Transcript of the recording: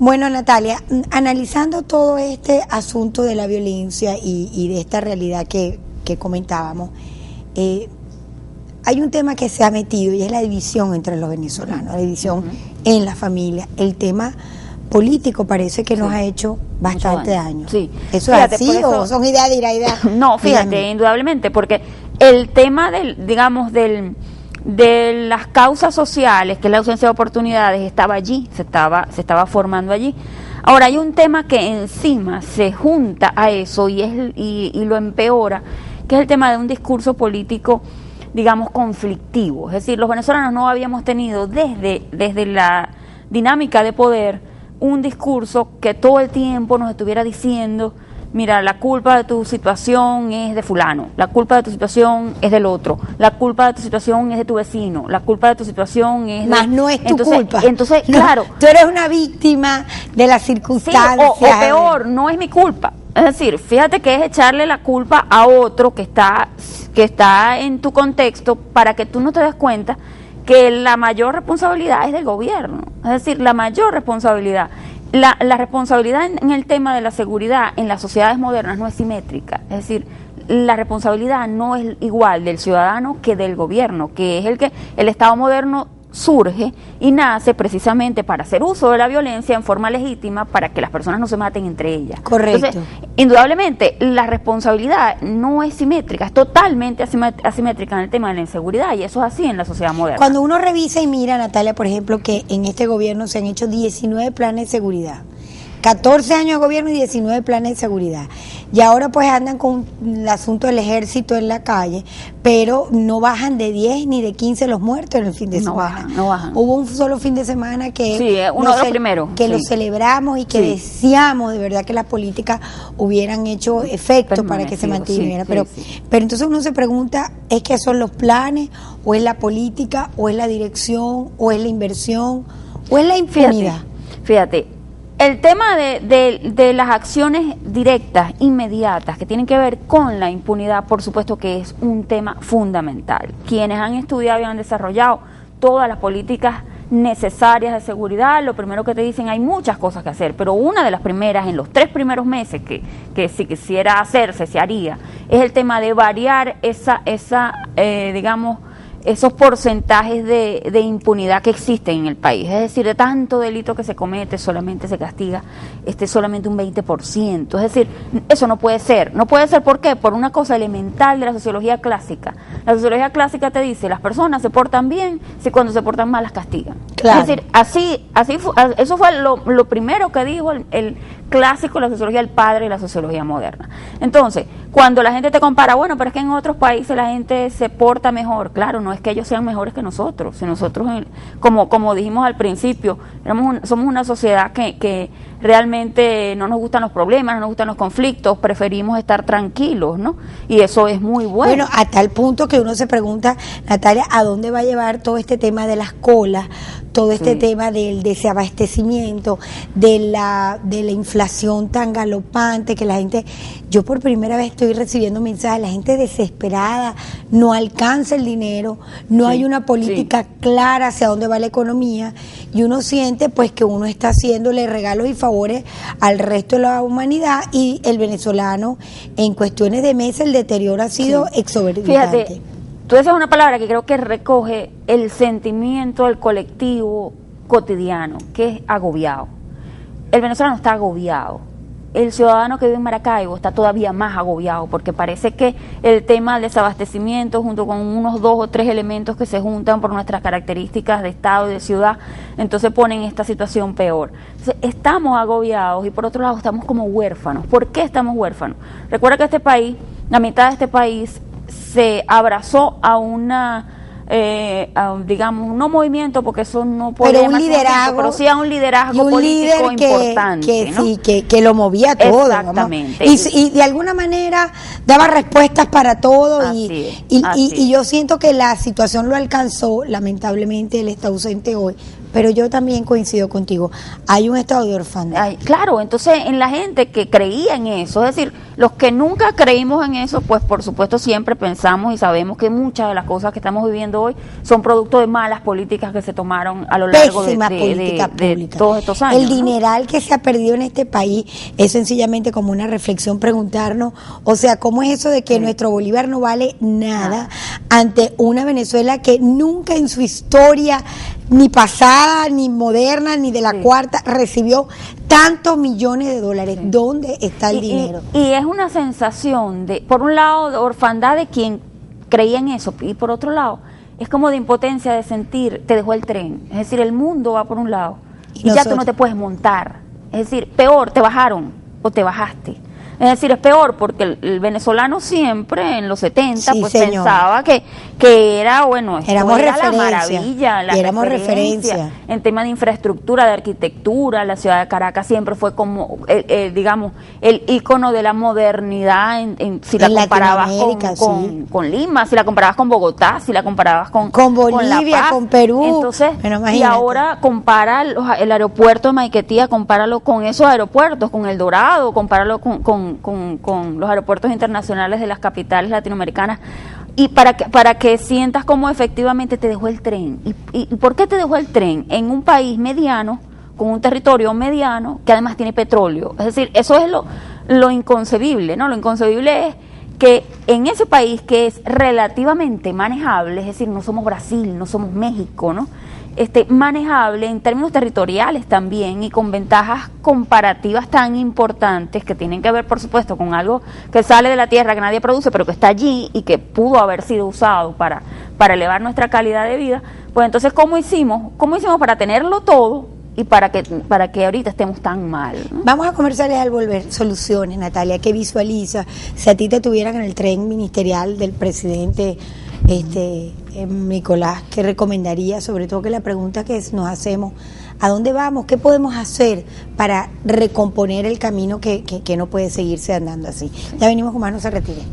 Bueno, Natalia, analizando todo este asunto de la violencia y de esta realidad que comentábamos, hay un tema que se ha metido y es la división entre los venezolanos, la división en la familia. El tema político parece que nos ha hecho bastante daño. Sí. ¿Eso es así o son ideas de ira? No, fíjate, indudablemente, porque el tema de las causas sociales, que es la ausencia de oportunidades, estaba allí, se estaba formando allí. Ahora hay un tema que encima se junta a eso y lo empeora, que es el tema de un discurso político, digamos, conflictivo. Es decir, los venezolanos no habíamos tenido desde la dinámica de poder un discurso que todo el tiempo nos estuviera diciendo: mira, la culpa de tu situación es de fulano, la culpa de tu situación es del otro, la culpa de tu situación es de tu vecino, la culpa de tu situación es Más no es tu culpa. Entonces, no, claro. Tú eres una víctima de las circunstancias. Sí, o peor, no es mi culpa. Es decir, fíjate que es echarle la culpa a otro que está en tu contexto para que tú no te des cuenta que la mayor responsabilidad es del gobierno. Es decir, la mayor responsabilidad. La responsabilidad en el tema de la seguridad en las sociedades modernas no es simétrica. Es decir, la responsabilidad no es igual del ciudadano que del gobierno, que es el Estado moderno surge y nace precisamente para hacer uso de la violencia en forma legítima para que las personas no se maten entre ellas. Correcto. Entonces, indudablemente, la responsabilidad no es simétrica, es totalmente asimétrica en el tema de la inseguridad, y eso es así en la sociedad moderna. Cuando uno revisa y mira, Natalia, por ejemplo, que en este gobierno se han hecho 19 planes de seguridad, 14 años de gobierno y 19 planes de seguridad. Y ahora pues andan con el asunto del ejército en la calle, pero no bajan de 10 ni de 15 los muertos en el fin de semana. No bajan. Hubo un solo fin de semana que lo celebramos y que deseamos de verdad que las políticas hubieran hecho efecto para que se mantuviera. Pero entonces uno se pregunta, ¿es que son los planes, o es la política, o es la dirección, o es la inversión, o es la impunidad? Fíjate. El tema de las acciones directas, inmediatas, que tienen que ver con la impunidad, por supuesto que es un tema fundamental. Quienes han estudiado y han desarrollado todas las políticas necesarias de seguridad, lo primero que te dicen, hay muchas cosas que hacer, pero una de las primeras, en los 3 primeros meses, que si quisiera hacerse, se haría, es el tema de variar digamos, esos porcentajes de impunidad que existen en el país. Es decir, de tanto delito que se comete, solamente se castiga solamente un 20%. Es decir, eso no puede ser. No puede ser, ¿por qué? Por una cosa elemental de la sociología clásica. La sociología clásica te dice, las personas se portan bien si cuando se portan mal las castigan. Claro. Es decir, eso fue lo primero que dijo el clásico de la sociología, el padre de la sociología moderna. Entonces, cuando la gente te compara, bueno, pero es que en otros países la gente se porta mejor. Claro, no es que ellos sean mejores que nosotros. Si nosotros, como dijimos al principio, somos una sociedad que realmente no nos gustan los problemas, no nos gustan los conflictos, preferimos estar tranquilos, ¿no? Y eso es muy bueno. Bueno, a tal punto que uno se pregunta, Natalia, ¿a dónde va a llevar todo este tema de las colas, todo este tema del desabastecimiento, de la inflación tan galopante, que la gente, yo por primera vez estoy recibiendo mensajes, la gente desesperada, no alcanza el dinero, no hay una política clara hacia dónde va la economía, y uno siente pues que uno está haciéndole regalos y favores al resto de la humanidad, y el venezolano en cuestiones de meses el deterioro ha sido exorbitante. Fíjate, tú dices una palabra que creo que recoge el sentimiento del colectivo cotidiano, que es agobiado. El venezolano está agobiado. El ciudadano que vive en Maracaibo está todavía más agobiado, porque parece que el tema del desabastecimiento, junto con unos 2 o 3 elementos que se juntan por nuestras características de estado y de ciudad, entonces ponen esta situación peor. Entonces, estamos agobiados y por otro lado estamos como huérfanos. ¿Por qué estamos huérfanos? Recuerda que este país, la mitad de este país, se abrazó a digamos, no movimiento, porque eso no puede pero un liderazgo, pero sí a un liderazgo político importante, ¿no? Sí, que lo movía todo. Exactamente. Y de alguna manera daba respuestas para todo, y yo siento que la situación lo alcanzó, lamentablemente él está ausente hoy, pero yo también coincido contigo, hay un estado de orfandad. Claro, entonces en la gente que creía en eso, es decir, Los que nunca creímos en eso, pues por supuesto siempre pensamos y sabemos que muchas de las cosas que estamos viviendo hoy son producto de malas políticas que se tomaron a lo largo de todos estos años. El dineral que se ha perdido en este país es sencillamente como una reflexión, preguntarnos, o sea, ¿cómo es eso de que nuestro Bolívar no vale nada ante una Venezuela que nunca en su historia, ni pasada, ni moderna, ni de la cuarta, recibió tantos millones de dólares? ¿Dónde está el dinero? Y es una sensación de, por un lado, de orfandad de quien creía en eso, y por otro lado, es como de impotencia de sentir, te dejó el tren. Es decir, el mundo va por un lado y ya tú no te puedes montar. Es decir, peor, te bajaron o te bajaste. Es decir, es peor porque el venezolano siempre en los 70 pues pensaba que era, bueno, esto éramos era la maravilla, la éramos referencia en tema de infraestructura, de arquitectura. La ciudad de Caracas siempre fue como, digamos, el ícono de la modernidad si la comparabas con Lima, si la comparabas con Bogotá, si la comparabas con Bolivia, con Perú. Entonces, y ahora compara el aeropuerto de Maiquetía, compáralo con esos aeropuertos, con El Dorado, compáralo con los aeropuertos internacionales de las capitales latinoamericanas, y para que sientas cómo efectivamente te dejó el tren. ¿Y por qué te dejó el tren? En un país mediano, con un territorio mediano, que además tiene petróleo. Es decir, eso es lo inconcebible, ¿no? Lo inconcebible es que en ese país que es relativamente manejable, es decir, no somos Brasil, no somos México, ¿no? Manejable en términos territoriales también, y con ventajas comparativas tan importantes que tienen que ver, por supuesto, con algo que sale de la tierra, que nadie produce, pero que está allí y que pudo haber sido usado para elevar nuestra calidad de vida. Pues entonces, ¿cómo hicimos para tenerlo todo y para que ahorita estemos tan mal, ¿no? Vamos a conversarles al volver. Soluciones, Natalia, ¿qué visualiza? Si a ti te tuvieran en el tren ministerial del presidente Nicolás, ¿qué recomendaría? Sobre todo que la pregunta que nos hacemos, ¿a dónde vamos? ¿Qué podemos hacer para recomponer el camino que no puede seguirse andando así? Ya venimos con más, no se retiren.